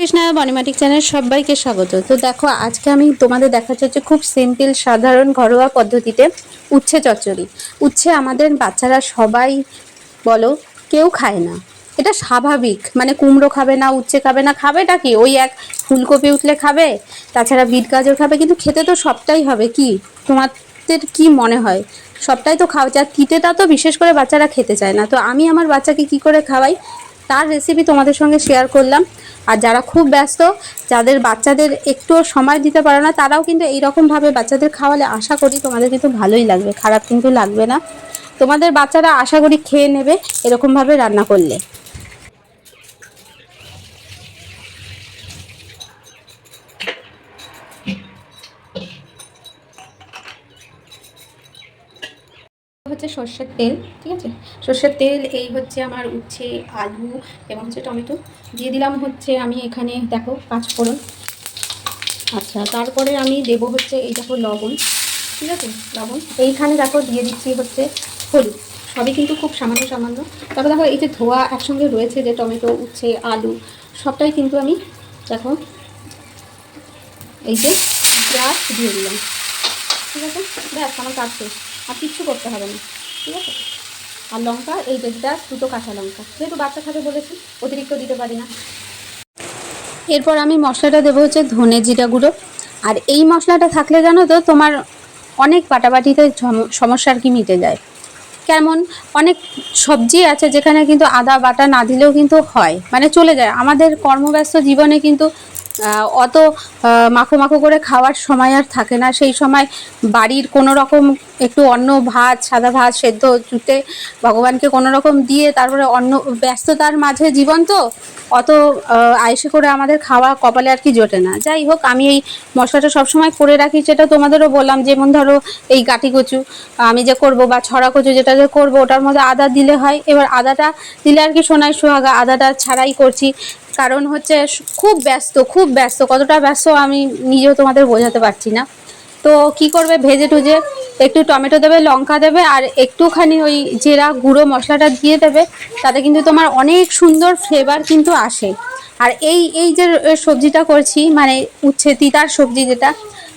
Krishna বনিমাটিক channel সবাইকে স্বাগত। তো দেখো আজকে আমি তোমাদের দেখাচ্ছি হচ্ছে খুব সিম্পল সাধারণ ঘরোয়া পদ্ধতিতে উচ্ছে চচ্চড়ি। উচ্ছে আমাদের বাচ্চারা সবাই বলো কেউ খায় না, এটা স্বাভাবিক। মানে কুমড়ো খাবে না, উচ্ছে খাবে না, খাবেটা কি ওই এক ফুলকপি উঠলে খাবে, তাছাড়া বিট গাজর খাবে, কিন্তু খেতে তো সবটাই হবে। কি তোমাদের কি মনে হয়? সবটাই তো খাওয়া যায়, তিতেটা তো বিশেষ করে বাচ্চারা খেতে চায় না। তো আমি আমার বাচ্চাকে কি করে খাওয়াই তার রেসিপি তোমাদের সঙ্গে শেয়ার করলাম। আর যারা খুব ব্যস্ত, যাদের বাচ্চাদের একটুও সময় দিতে পারে না, তারাও কিন্তু এইরকমভাবে বাচ্চাদের খাওয়ালে আশা করি তোমাদের কিন্তু ভালোই লাগবে, খারাপ কিন্তু লাগবে না। তোমাদের বাচ্চারা আশা করি খেয়ে নেবে এরকমভাবে রান্না করলে। হচ্ছে সর্ষের তেল, ঠিক আছে, সর্ষের তেল। এই হচ্ছে আমার উচ্ছে, আলু এবং হচ্ছে টমেটো দিয়ে দিলাম। হচ্ছে আমি এখানে দেখো 5 ফোড়ন। আচ্ছা, তারপরে আমি দেবো হচ্ছে এই দেখো লবণ, ঠিক আছে, লবণ। এইখানে দেখো দিয়ে দিচ্ছি হচ্ছে হলুদ। সবই কিন্তু খুব সামান্য সামান্য। তারপর দেখো এই যে ধোয়া একসঙ্গে রয়েছে যে টমেটো, উচ্ছে, আলু, সবটাই কিন্তু আমি দেখো এই যে পেঁয়াজ দিয়ে দিলাম, ঠিক আছে। ব্যাস আমার কাজ শেষ, আর কিচ্ছু করতে হবে না, ঠিক আছে। আর লঙ্কা এই যে ব্যাস 2টো কাঁচা লঙ্কা, যেহেতু বাচ্চা খাবে বলেছি অতিরিক্ত দিতে পারি না। এরপর আমি মশলাটা দেবো হচ্ছে ধনে জিরা গুঁড়ো। আর এই মশলাটা থাকলে জানো তো তোমার অনেক বাটাবাটিতে সমস্যা আর কি মিটে যায়। কেমন, অনেক সবজি আছে যেখানে কিন্তু আদা বাটা না দিলেও কিন্তু হয়, মানে চলে যায়। আমাদের কর্মব্যস্ত জীবনে কিন্তু অত মাখো মাখো করে খাওয়ার সময় আর থাকে না। সেই সময় বাড়ির কোনো রকম একটু অন্ন ভাত, সাদা ভাত সেদ্ধ জুটে ভগবানকে কোনো রকম দিয়ে তারপরে অন্য ব্যস্ততার মাঝে জীবন, তো অত আয়েসে করে আমাদের খাওয়া কপালে আর কি জোটে না। যাই হোক, আমি এই মশলাটা সবসময় করে রাখি, সেটা তোমাদেরও বললাম। যেমন ধরো এই গাঁটি কচু আমি যে করব, বা ছড়া কচু যেটা যে করবো, ওটার মধ্যে আদা দিলে হয়। এবার আদাটা দিলে আর কি সোনায় সোহাগা, আদাটা ছাড়াই করছি। কারণ হচ্ছে খুব ব্যস্ত, খুব ব্যস্ত, কতটা ব্যস্ত আমি নিজেও তোমাদের বোঝাতে পারছি না। তো কি করবে, ভেজে টুজে একটু টমেটো দেবে, লঙ্কা দেবে, আর একটুখানি ওই জিরা গুঁড়ো মশলাটা দিয়ে দেবে। তাতে কিন্তু তোমার অনেক সুন্দর ফ্লেভার কিন্তু আসে। আর এই এই যে সবজিটা করছি, মানে উচ্ছে তিতার সবজি যেটা,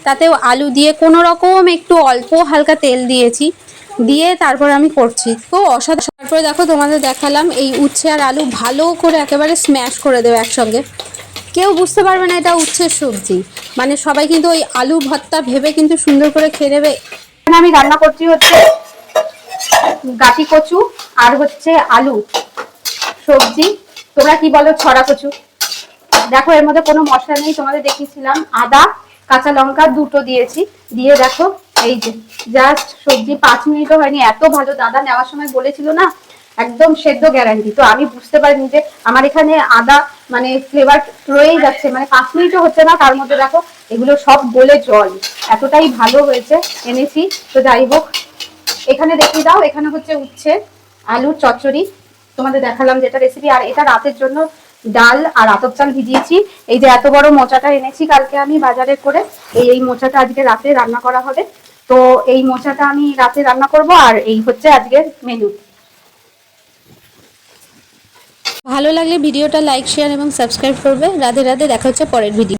তাতেও আলু দিয়ে কোনো রকম একটু অল্প হালকা তেল দিয়েছি, দিয়ে তারপর আমি করছি। তো অসাধারণ। তারপরে দেখো তোমাদের দেখালাম এই উচ্ছে আর আলু ভালো করে একেবারে স্ম্যাশ করে দেবে একসঙ্গে। কেউ বুঝতে পারবে না এটা উচ্ছের সবজি, মানে সবাই কিন্তু ওই আলু ভর্তা ভেবে কিন্তু সুন্দর করে খেয়ে নেবে। এখানে আমি রান্না করছি হচ্ছে গাঁটি কচু আর হচ্ছে আলু সবজি, তোমরা কি বলো ছড়া কচু। দেখো এর মধ্যে কোনো মশলা নেই, তোমাদের দেখিয়েছিলাম আদা কাঁচা লঙ্কা 2টো দিয়েছি, দিয়ে দেখো এই যে জাস্ট সবজি 5 মিনিটও হয়নি, এত ভালো। দাদা নেওয়ার সময় বলেছিল না একদম সেদ্ধ গ্যারান্টি। তো আমি বুঝতে পারিনি যে আমার এখানে আদা মানে ফ্লেভার রয়েই যাচ্ছে, মানে 5 মিনিটও হচ্ছে না, তার মধ্যে দেখো এগুলো সব গলে জল, এতটাই ভালো হয়েছে এনেছি। তো যাই হোক, এখানে দেখিয়ে দাও, এখানে হচ্ছে উচ্ছে আলুর চচ্চড়ি তোমাদের দেখালাম যেটা রেসিপি। আর এটা রাতের জন্য ডাল আর আতপ চাল ভিজিয়েছি। এই যে এত বড় মোচাটা এনেছি কালকে আমি বাজারে করে, এই মোচাটা আজকে রাতে রান্না করা হবে। তো এই মোচাটা আমি রাতে রান্না করব, আর এই হচ্ছে আজকের মেনু। ভালো লাগলে ভিডিওটা লাইক শেয়ার এবং সাবস্ক্রাইব করবে। রাধে রাধে, দেখা হচ্ছে পরের ভিডিও।